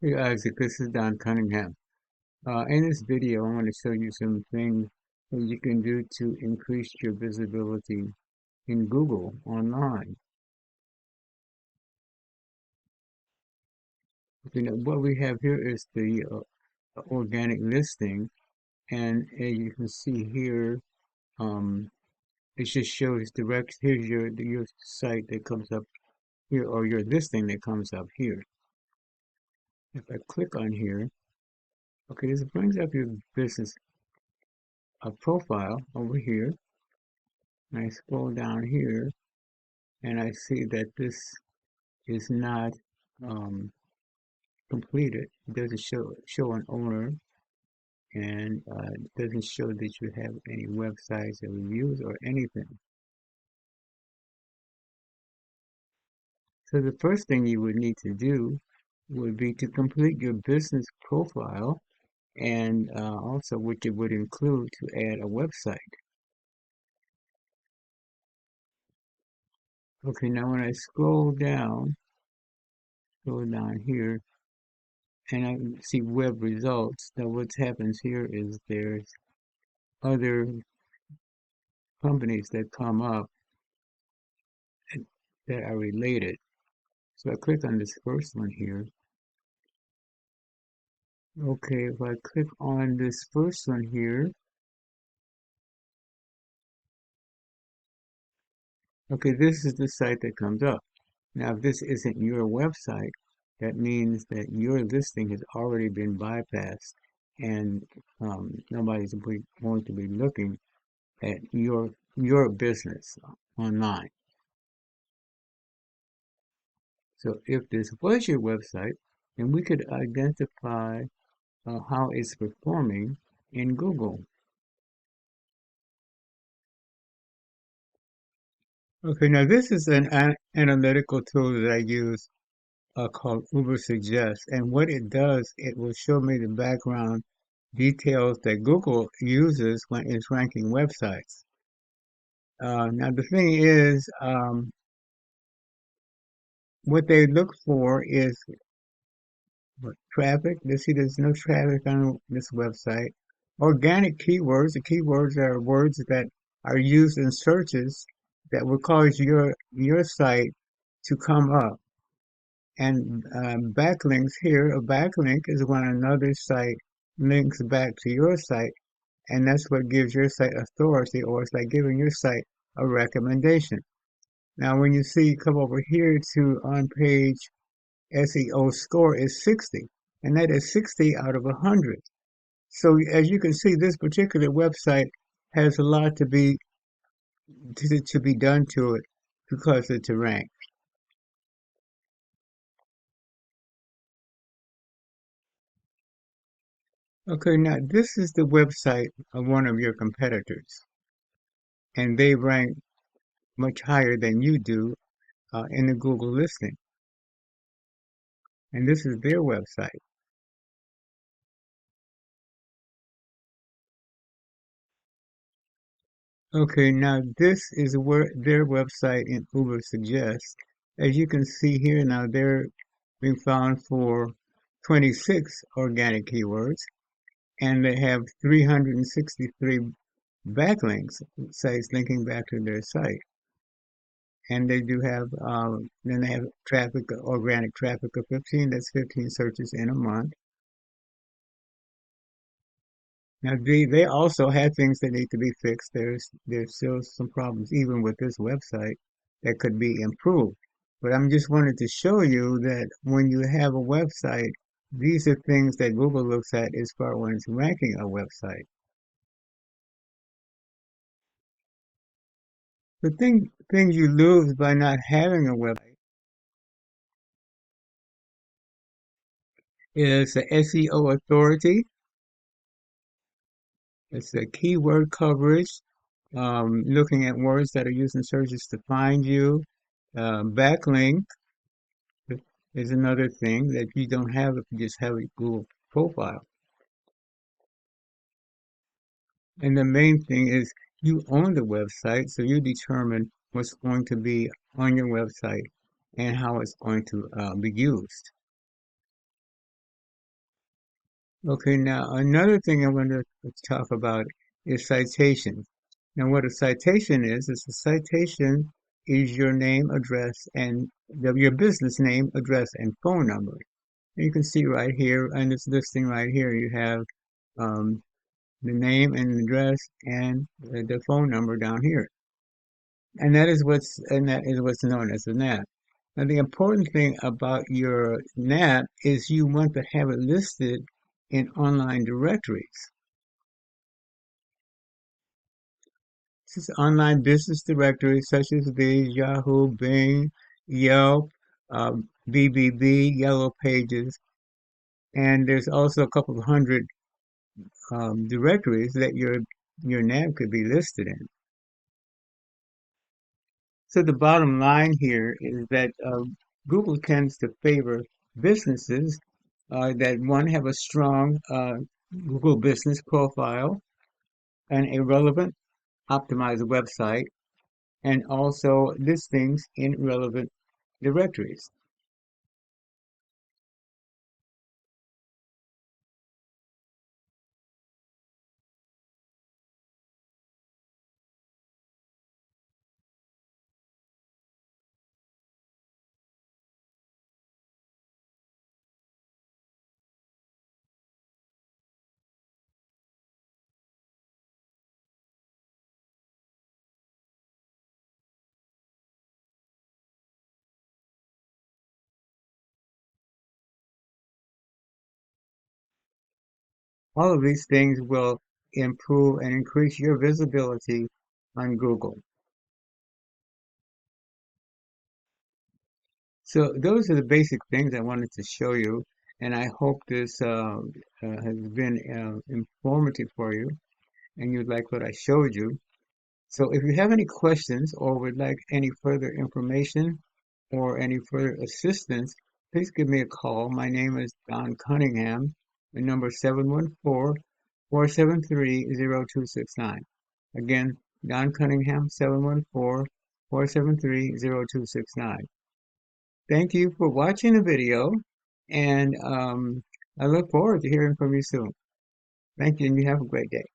Hey Isaac, this is Don Cunningham. In this video, I want to show you some things that you can do to increase your visibility in Google online. What we have here is the organic listing, and as you can see here, um, it just shows direct. Here's your site that comes up here, or your listing that comes up here. If I click on here, okay, this brings up your business profile over here, and I scroll down here and I see that this is not um, completed. It doesn't show an owner, and it doesn't show that you have any websites or reviews or anything. So the first thing you would need to do would be to complete your business profile, and also which it would include to add a website. Okay, now when I scroll down here, and I see web results. Now what happens here is there's other companies that come up that are related. So I click on this first one here. Okay, if I click on this first one here, okay, this is the site that comes up. Now, if this isn't your website, that means that your listing has already been bypassed and nobody's going to be looking at your business online. So if this was your website, then we could identify how it's performing in Google. Okay, now this is an analytical tool that I use called Uber Suggest, and what it does, it will show me the background details that Google uses when it's ranking websites. Now the thing is, what they look for is traffic. They see there's no traffic on this website. Organic keywords. The keywords are words that are used in searches that will cause your site to come up. And backlinks here, a backlink is when another site links back to your site, and that's what gives your site authority, or it's like giving your site a recommendation. Now, when you see come over here to on page SEO score is 60, and that is 60 out of 100. So as you can see, this particular website has a lot to be done to it because of the rank. Okay, now this is the website of one of your competitors, and they rank much higher than you do in the Google listing. And this is their website. Okay, now this is where their website in Uber suggests. As you can see here now, they're being found for 26 organic keywords, and they have 363 backlinks, sites linking back to their site. And they do have, then they have traffic, organic traffic of 15, that's 15 searches in a month. Now, they also had things that need to be fixed. There's still some problems, even with this website, that could be improved. But I'm just wanted to show you that when you have a website, these are things that Google looks at as far when it's ranking a website. The things you lose by not having a website is the SEO authority. It's the keyword coverage, looking at words that are used in searches to find you. Backlink is another thing that you don't have if you just have a Google profile. And the main thing is you own the website, so you determine what's going to be on your website and how it's going to be used. Okay, now another thing I want to talk about is citations. Now, what a citation is a citation is your name, address, and your business name, address, and phone number. And you can see right here on this listing right here, you have um, the name and address and the phone number down here. And that is what's known as a NAP. Now, the important thing about your NAP is you want to have it listed in online directories. This is online business directories such as these: Yahoo, Bing, Yelp, BBB, Yellow Pages, and there's also a couple of hundred directories that your NAP could be listed in. So the bottom line here is that Google tends to favor businesses that one have a strong Google business profile and a relevant optimized website, and also listings in relevant directories. All of these things will improve and increase your visibility on Google. So those are the basic things I wanted to show you, and I hope this has been informative for you and you like what I showed you. So if you have any questions or would like any further information or any further assistance, please give me a call. My name is Don Cunningham. The number 714-473-0269. Again, Don Cunningham, 714-473-0269. Thank you for watching the video, and I look forward to hearing from you soon. Thank you, and you have a great day.